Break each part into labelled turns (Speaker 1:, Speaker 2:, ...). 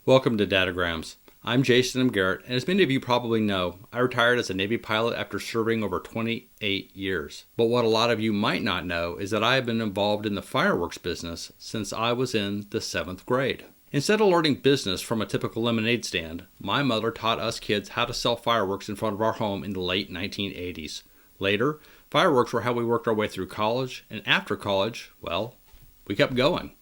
Speaker 1: Welcome to Dadograms. I'm Jason, I'm Garrett, and as many of you probably know, I retired as a Navy pilot after serving over 28 years. But what a lot of you might not know is that I have been involved in the fireworks business since I was in the 7th grade. Instead of learning business from a typical lemonade stand, my mother taught us kids how to sell fireworks in front of our home in the late 1980s. Later, fireworks were how we worked our way through college, and after college, well, we kept going.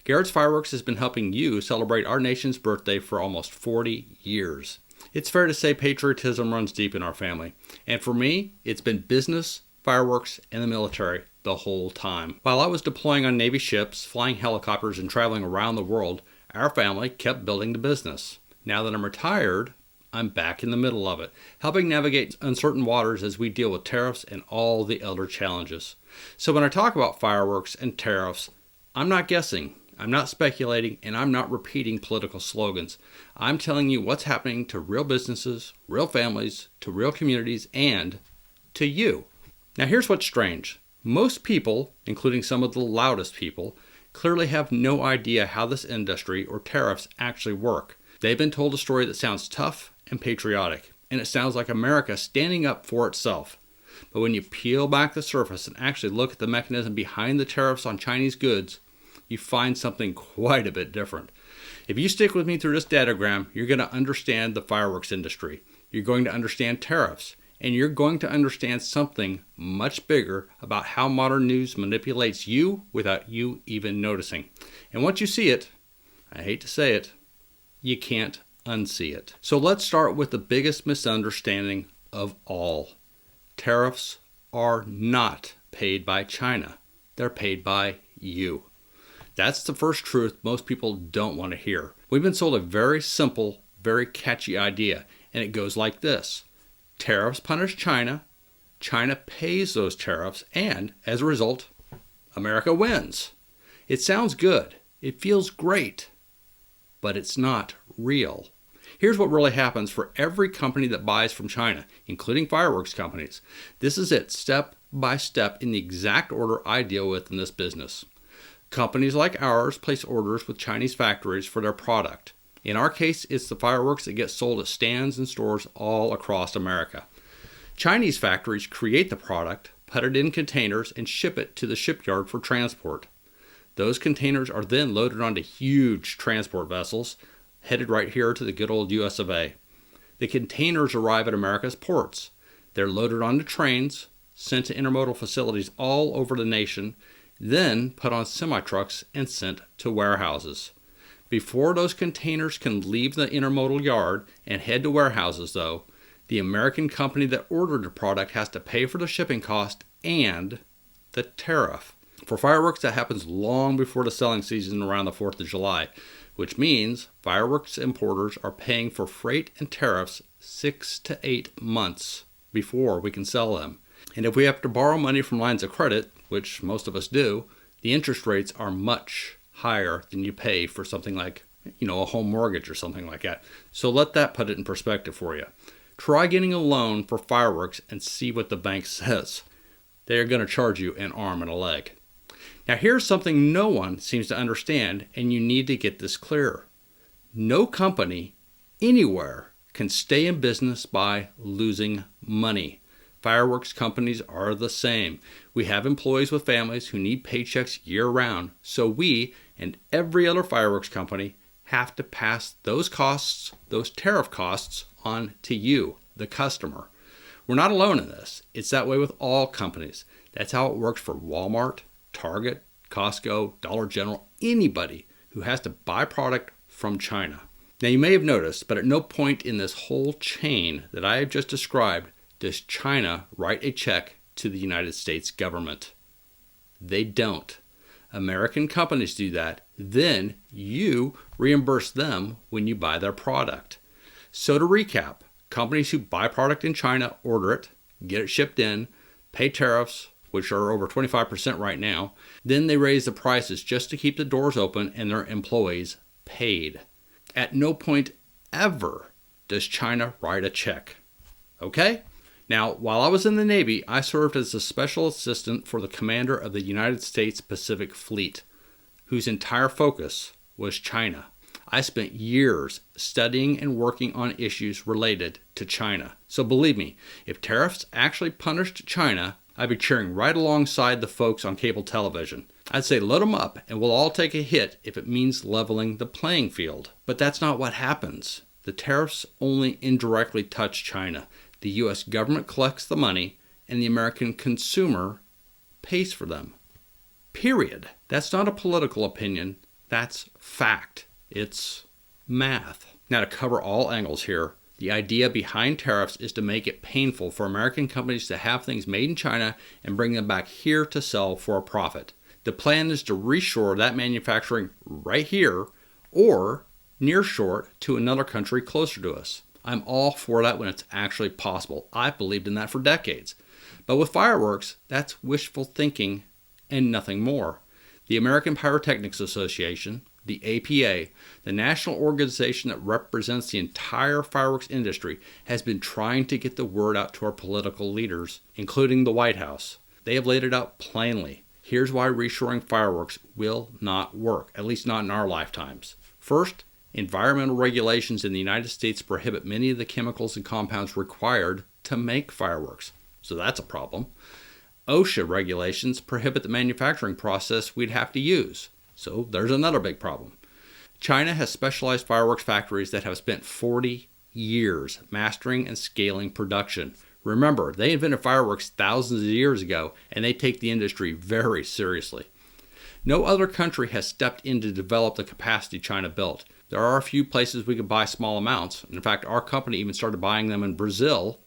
Speaker 1: Garrett's Fireworks has been helping you celebrate our nation's birthday for almost 40 years. It's fair to say patriotism runs deep in our family. And for me, it's been business, fireworks, and the military the whole time. While I was deploying on Navy ships, flying helicopters, and traveling around the world, our family kept building the business. Now that I'm retired, I'm back in the middle of it, helping navigate uncertain waters as we deal with tariffs and all the other challenges. So when I talk about fireworks and tariffs, I'm not guessing, I'm not speculating, and I'm not repeating political slogans. I'm telling you what's happening to real businesses, real families, to real communities, and to you. Now here's what's strange. Most people, including some of the loudest people, clearly have no idea how this industry or tariffs actually work. They've been told a story that sounds tough and patriotic, and it sounds like America standing up for itself. But when you peel back the surface and actually look at the mechanism behind the tariffs on Chinese goods, you find something quite a bit different. If you stick with me through this datagram, you're going to understand the fireworks industry. You're going to understand tariffs. And you're going to understand something much bigger about how modern news manipulates you without you even noticing. And once you see it, I hate to say it, you can't unsee it. So let's start with the biggest misunderstanding of all. Tariffs are not paid by China. They're paid by you. That's the first truth most people don't want to hear. We've been sold a very simple, very catchy idea, and it goes like this. Tariffs punish China, China pays those tariffs, and as a result, America wins. It sounds good. It feels great, but it's not real. Here's what really happens for every company that buys from China, including fireworks companies. This is it, step by step, in the exact order I deal with in this business. Companies like ours place orders with Chinese factories for their product. In our case, it's the fireworks that get sold at stands and stores all across America. Chinese factories create the product, put it in containers, and ship it to the shipyard for transport. Those containers are then loaded onto huge transport vessels, headed right here to the good old US of A. The containers arrive at America's ports. They're loaded onto trains, sent to intermodal facilities all over the nation, then put on semi-trucks and sent to warehouses. Before those containers can leave the intermodal yard and head to warehouses, though, the American company that ordered the product has to pay for the shipping cost and the tariff. For fireworks, that happens long before the selling season around the 4th of July, which means fireworks importers are paying for freight and tariffs 6 to 8 months before we can sell them. And if we have to borrow money from lines of credit, which most of us do, the interest rates are much higher than you pay for something like, a home mortgage or something like that. So let that put it in perspective for you. Try getting a loan for fireworks and see what the bank says. They're going to charge you an arm and a leg. Now here's something no one seems to understand, and you need to get this clear. No company anywhere can stay in business by losing money. Fireworks companies are the same. We have employees with families who need paychecks year-round, so we and every other fireworks company have to pass those costs, those tariff costs, on to you, the customer. We're not alone in this. It's that way with all companies. That's how it works for Walmart, Target, Costco, Dollar General, anybody who has to buy product from China. Now you may have noticed, but at no point in this whole chain that I have just described does China write a check to the United States government. They don't. American companies do that. Then you reimburse them when you buy their product. So to recap, companies who buy product in China order it, get it shipped in, pay tariffs, which are over 25% right now. Then they raise the prices just to keep the doors open and their employees paid. At no point ever does China write a check. Okay? Now, while I was in the Navy, I served as a special assistant for the commander of the United States Pacific Fleet, whose entire focus was China. I spent years studying and working on issues related to China. So believe me, if tariffs actually punished China, I'd be cheering right alongside the folks on cable television. I'd say load them up and we'll all take a hit if it means leveling the playing field. But that's not what happens. The tariffs only indirectly touch China. The U.S. government collects the money and the American consumer pays for them. Period. That's not a political opinion. That's fact. It's math. Now, to cover all angles here, the idea behind tariffs is to make it painful for American companies to have things made in China and bring them back here to sell for a profit. The plan is to reshore that manufacturing right here or nearshore to another country closer to us. I'm all for that when it's actually possible. I've believed in that for decades. But with fireworks, that's wishful thinking and nothing more. The American Pyrotechnics Association, the APA, the national organization that represents the entire fireworks industry, has been trying to get the word out to our political leaders, including the White House. They have laid it out plainly. Here's why reshoring fireworks will not work, at least not in our lifetimes. First, environmental regulations in the United States prohibit many of the chemicals and compounds required to make fireworks, so that's a problem. OSHA regulations prohibit the manufacturing process we'd have to use, so there's another big problem. China has specialized fireworks factories that have spent 40 years mastering and scaling production. Remember, they invented fireworks thousands of years ago, and they take the industry very seriously. No other country has stepped in to develop the capacity China built. There are a few places we could buy small amounts. In fact, our company even started buying them in Brazil.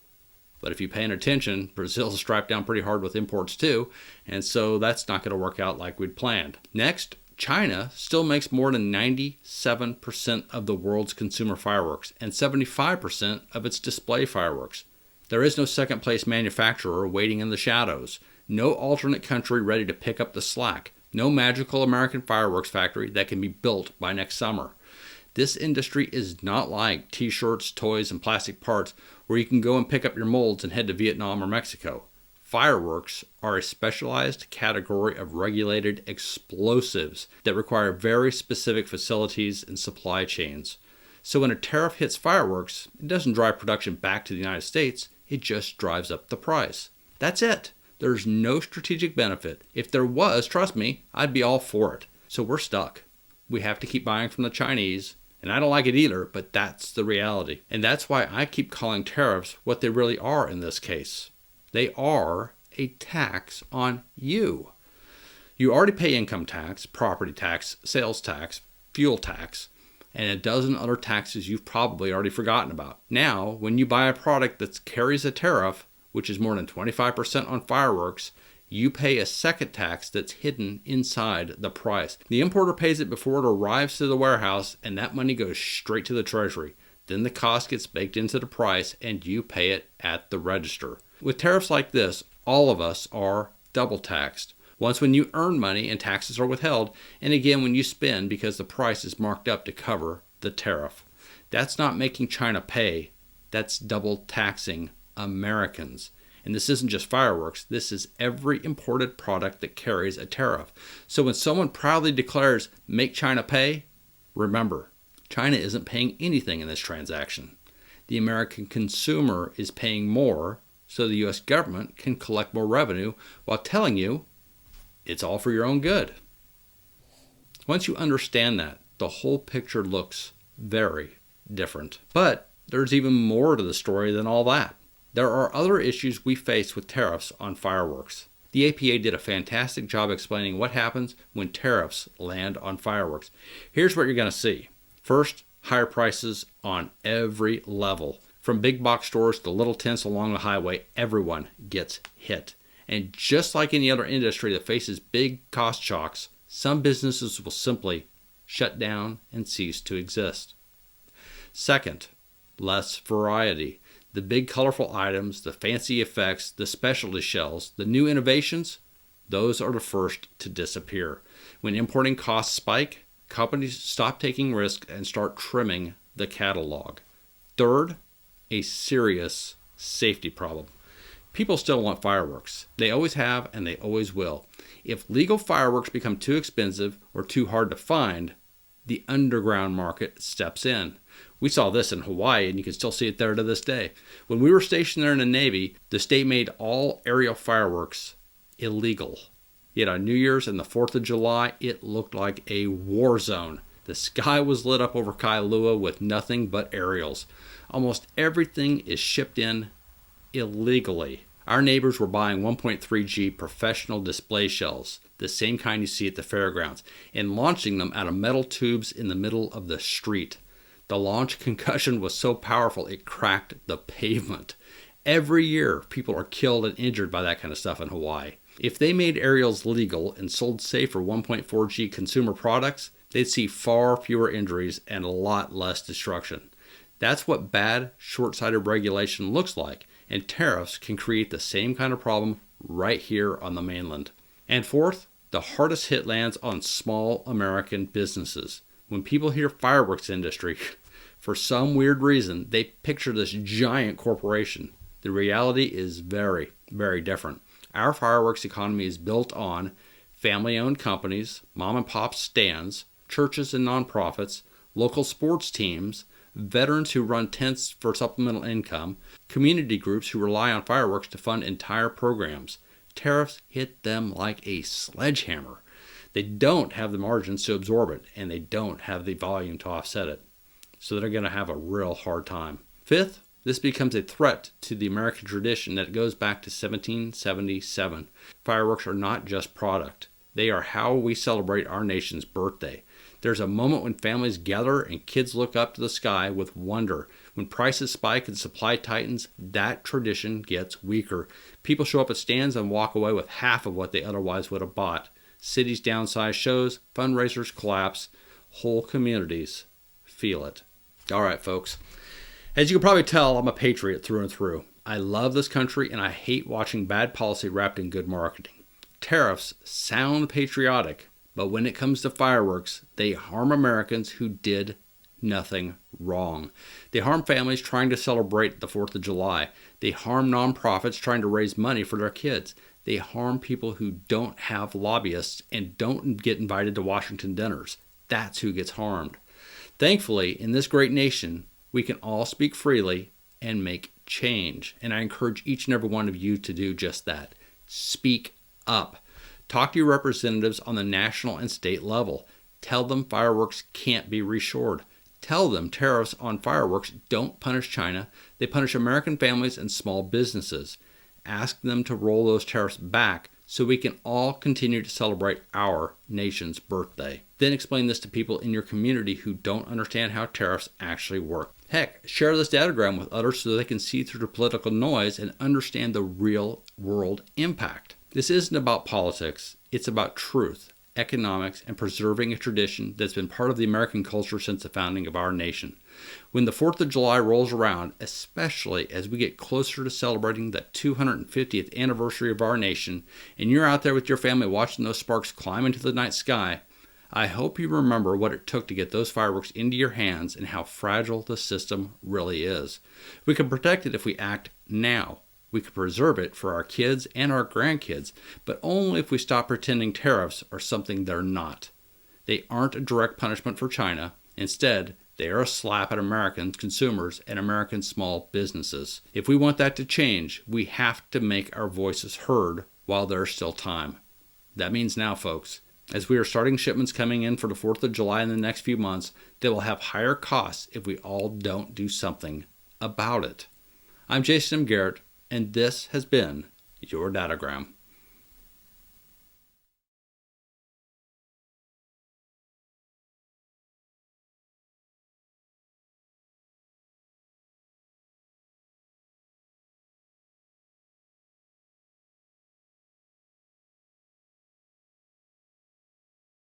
Speaker 1: But if you're paying attention, Brazil's strapped down pretty hard with imports too, and so that's not going to work out like we'd planned. Next, China still makes more than 97% of the world's consumer fireworks and 75% of its display fireworks. There is no second place manufacturer waiting in the shadows, no alternate country ready to pick up the slack, no magical American fireworks factory that can be built by next summer. This industry is not like t-shirts, toys, and plastic parts where you can go and pick up your molds and head to Vietnam or Mexico. Fireworks are a specialized category of regulated explosives that require very specific facilities and supply chains. So when a tariff hits fireworks, it doesn't drive production back to the United States, it just drives up the price. That's it. There's no strategic benefit. If there was, trust me, I'd be all for it. So we're stuck. We have to keep buying from the Chinese. And I don't like it either, but that's the reality. And that's why I keep calling tariffs what they really are in this case. They are a tax on you. You already pay income tax, property tax, sales tax, fuel tax, and a dozen other taxes you've probably already forgotten about. Now, when you buy a product that carries a tariff, which is more than 25% on fireworks, you pay a second tax that's hidden inside the price. The importer pays it before it arrives to the warehouse, and that money goes straight to the treasury. Then the cost gets baked into the price, and you pay it at the register. With tariffs like this, all of us are double taxed. Once when you earn money and taxes are withheld, and again when you spend because the price is marked up to cover the tariff. That's not making China pay. That's double taxing Americans. And this isn't just fireworks, this is every imported product that carries a tariff. So when someone proudly declares, make China pay, remember, China isn't paying anything in this transaction. The American consumer is paying more so the U.S. government can collect more revenue while telling you it's all for your own good. Once you understand that, the whole picture looks very different. But there's even more to the story than all that. There are other issues we face with tariffs on fireworks. The APA did a fantastic job explaining what happens when tariffs land on fireworks. Here's what you're going to see. First, higher prices on every level. From big box stores to little tents along the highway, everyone gets hit. And just like any other industry that faces big cost shocks, some businesses will simply shut down and cease to exist. Second, less variety. The big colorful items, the fancy effects, the specialty shells, the new innovations, those are the first to disappear. When importing costs spike, companies stop taking risks and start trimming the catalog. Third, a serious safety problem. People still want fireworks. They always have and they always will. If legal fireworks become too expensive or too hard to find, the underground market steps in. We saw this in Hawaii, and you can still see it there to this day. When we were stationed there in the Navy, the state made all aerial fireworks illegal. Yet on New Year's and the 4th of July, it looked like a war zone. The sky was lit up over Kailua with nothing but aerials. Almost everything is shipped in illegally. Our neighbors were buying 1.3G professional display shells, the same kind you see at the fairgrounds, and launching them out of metal tubes in the middle of the street. The launch concussion was so powerful it cracked the pavement. Every year, people are killed and injured by that kind of stuff in Hawaii. If they made aerials legal and sold safer 1.4G consumer products, they'd see far fewer injuries and a lot less destruction. That's what bad, short-sighted regulation looks like, and tariffs can create the same kind of problem right here on the mainland. And fourth, the hardest hit lands on small American businesses. When people hear fireworks industry, for some weird reason, they picture this giant corporation. The reality is very, very different. Our fireworks economy is built on family-owned companies, mom-and-pop stands, churches and nonprofits, local sports teams, veterans who run tents for supplemental income, community groups who rely on fireworks to fund entire programs. Tariffs hit them like a sledgehammer. They don't have the margins to absorb it, and they don't have the volume to offset it. So they're going to have a real hard time. Fifth, this becomes a threat to the American tradition that goes back to 1777. Fireworks are not just product. They are how we celebrate our nation's birthday. There's a moment when families gather and kids look up to the sky with wonder. When prices spike and supply tightens, that tradition gets weaker. People show up at stands and walk away with half of what they otherwise would have bought. Cities downsize shows, fundraisers collapse, whole communities feel it. All right, folks. As you can probably tell, I'm a patriot through and through. I love this country, and I hate watching bad policy wrapped in good marketing. Tariffs sound patriotic, but when it comes to fireworks, they harm Americans who did nothing wrong. They harm families trying to celebrate the 4th of July. They harm nonprofits trying to raise money for their kids. They harm people who don't have lobbyists and don't get invited to Washington dinners. That's who gets harmed. Thankfully, in this great nation, we can all speak freely and make change. And I encourage each and every one of you to do just that. Speak up. Talk to your representatives on the national and state level. Tell them fireworks can't be reshored. Tell them tariffs on fireworks don't punish China. They punish American families and small businesses. Ask them to roll those tariffs back so we can all continue to celebrate our nation's birthday. Then explain this to people in your community who don't understand how tariffs actually work. Heck, share this Dadogram with others so they can see through the political noise and understand the real world impact. This isn't about politics, it's about truth, economics, and preserving a tradition that's been part of the American culture since the founding of our nation. When the 4th of July rolls around, especially as we get closer to celebrating the 250th anniversary of our nation, and you're out there with your family watching those sparks climb into the night sky, I hope you remember what it took to get those fireworks into your hands and how fragile the system really is. We can protect it if we act now. We can preserve it for our kids and our grandkids, but only if we stop pretending tariffs are something they're not. They aren't a direct punishment for China. Instead, they are a slap at American consumers and American small businesses. If we want that to change, we have to make our voices heard while there's still time. That means now, folks. As we are starting shipments coming in for the 4th of July in the next few months, they will have higher costs if we all don't do something about it. I'm Jason M. Garrett, and this has been your Dadogram.